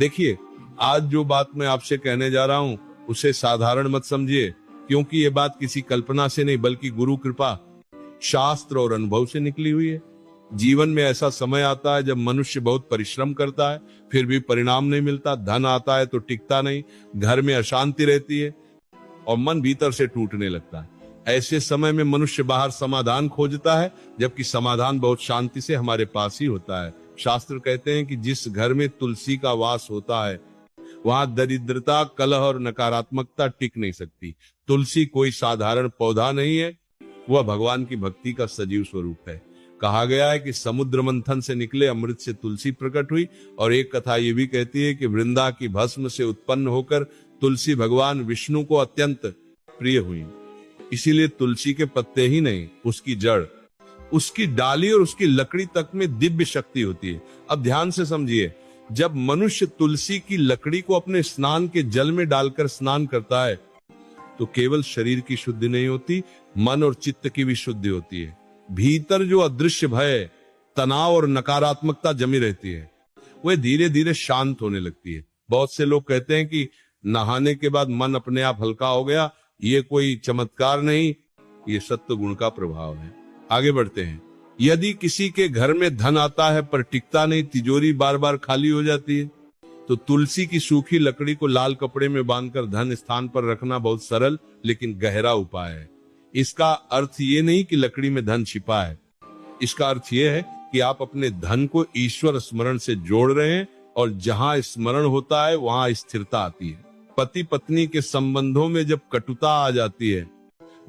देखिए, आज जो बात मैं आपसे कहने जा रहा हूं उसे साधारण मत समझिए, क्योंकि ये बात किसी कल्पना से नहीं बल्कि गुरु कृपा, शास्त्र और अनुभव से निकली हुई है। जीवन में ऐसा समय आता है जब मनुष्य बहुत परिश्रम करता है, फिर भी परिणाम नहीं मिलता। धन आता है तो टिकता नहीं, घर में अशांति रहती है और मन भीतर से टूटने लगता है। ऐसे समय में मनुष्य बाहर समाधान खोजता है, जबकि समाधान बहुत शांति से हमारे पास ही होता है। शास्त्र कहते हैं कि जिस घर में तुलसी का वास होता है वहां दरिद्रता, कलह और नकारात्मकता टिक नहीं सकती। तुलसी कोई साधारण पौधा नहीं है, वह भगवान की भक्ति का सजीव स्वरूप है। कहा गया है कि समुद्र मंथन से निकले अमृत से तुलसी प्रकट हुई, और एक कथा ये भी कहती है कि वृंदा की भस्म से उत्पन्न होकर तुलसी भगवान विष्णु को अत्यंत प्रिय हुई। इसीलिए तुलसी के पत्ते ही नहीं, उसकी जड़, उसकी डाली और उसकी लकड़ी तक में दिव्य शक्ति होती है। अब ध्यान से समझिए, जब मनुष्य तुलसी की लकड़ी को अपने स्नान के जल में डालकर स्नान करता है तो केवल शरीर की शुद्धि नहीं होती, मन और चित्त की भी शुद्धि होती है। भीतर जो अदृश्य भय, तनाव और नकारात्मकता जमी रहती है वह धीरे धीरे शांत होने लगती है। बहुत से लोग कहते हैं कि नहाने के बाद मन अपने आप हल्का हो गया। ये कोई चमत्कार नहीं, ये सत्व गुण का प्रभाव है। आगे बढ़ते हैं। यदि किसी के घर में धन आता है पर टिकता नहीं, तिजोरी बार बार खाली हो जाती है, तो तुलसी की सूखी लकड़ी को लाल कपड़े में बांधकर धन स्थान पर रखना बहुत सरल लेकिन गहरा उपाय है। इसका अर्थ ये नहीं कि लकड़ी में धन छिपा है, इसका अर्थ ये है कि आप अपने धन को ईश्वर स्मरण से जोड़ रहे हैं, और जहां स्मरण होता है वहां स्थिरता आती है। पति पत्नी के संबंधों में जब कटुता आ जाती है,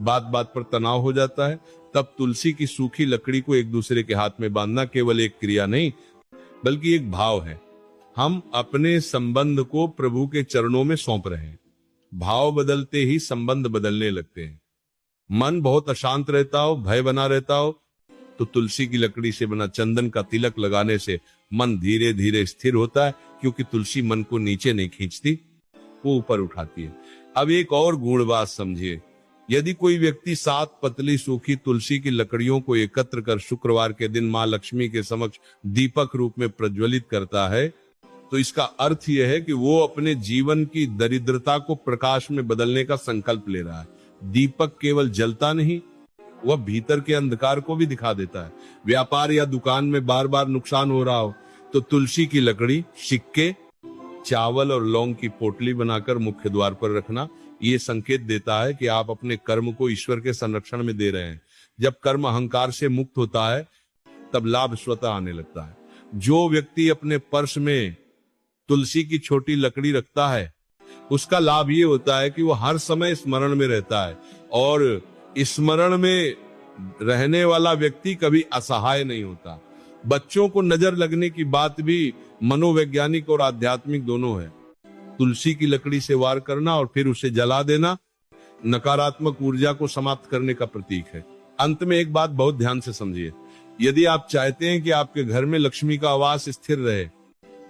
बात बात पर तनाव हो जाता है, तब तुलसी की सूखी लकड़ी को एक दूसरे के हाथ में बांधना केवल एक क्रिया नहीं बल्कि एक भाव है। हम अपने संबंध को प्रभु के चरणों में सौंप रहे हैं। भाव बदलते ही संबंध बदलने लगते हैं। मन बहुत अशांत रहता हो, भय बना रहता हो, तो तुलसी की लकड़ी से बना चंदन का तिलक लगाने से मन धीरे धीरे स्थिर होता है, क्योंकि तुलसी मन को नीचे नहीं खींचती, वो ऊपर उठाती है। अब एक और गूढ़ बात समझिए। यदि कोई व्यक्ति 7 पतली सूखी तुलसी की लकड़ियों को एकत्र कर शुक्रवार के दिन मां लक्ष्मी के समक्ष दीपक रूप में प्रज्वलित करता है, तो इसका अर्थ यह है कि वो अपने जीवन की दरिद्रता को प्रकाश में बदलने का संकल्प ले रहा है। दीपक केवल जलता नहीं, वह भीतर के अंधकार को भी दिखा देता है। व्यापार या दुकान में बार बार नुकसान हो रहा हो तो तुलसी की लकड़ी, सिक्के, चावल और लौंग की पोटली बनाकर मुख्य द्वार पर रखना, ये संकेत देता है कि आप अपने कर्म को ईश्वर के संरक्षण में दे रहे हैं। जब कर्म अहंकार से मुक्त होता है तब लाभ स्वतः आने लगता है। जो व्यक्ति अपने पर्स में तुलसी की छोटी लकड़ी रखता है उसका लाभ ये होता है कि वो हर समय स्मरण में रहता है, और स्मरण में रहने वाला व्यक्ति कभी असहाय नहीं होता। बच्चों को नजर लगने की बात भी मनोवैज्ञानिक और आध्यात्मिक दोनों है। तुलसी की लकड़ी से वार करना और फिर उसे जला देना नकारात्मक ऊर्जा को समाप्त करने का प्रतीक है। अंत में एक बात बहुत ध्यान से समझिए। यदि आप चाहते हैं कि आपके घर में लक्ष्मी का वास स्थिर रहे,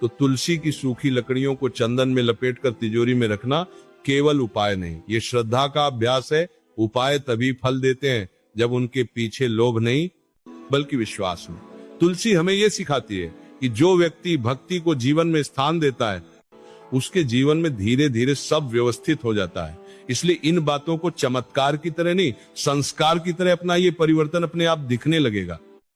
तो तुलसी की सूखी लकड़ियों को चंदन में लपेटकर तिजोरी में रखना केवल उपाय नहीं, ये श्रद्धा का अभ्यास है। उपाय तभी फल देते हैं जब उनके पीछे लोभ नहीं बल्कि विश्वास हो। तुलसी हमें यह सिखाती है कि जो व्यक्ति भक्ति को जीवन में स्थान देता है उसके जीवन में धीरे धीरे सब व्यवस्थित हो जाता है। इसलिए इन बातों को चमत्कार की तरह नहीं, संस्कार की तरह अपनाइए, परिवर्तन अपने आप दिखने लगेगा।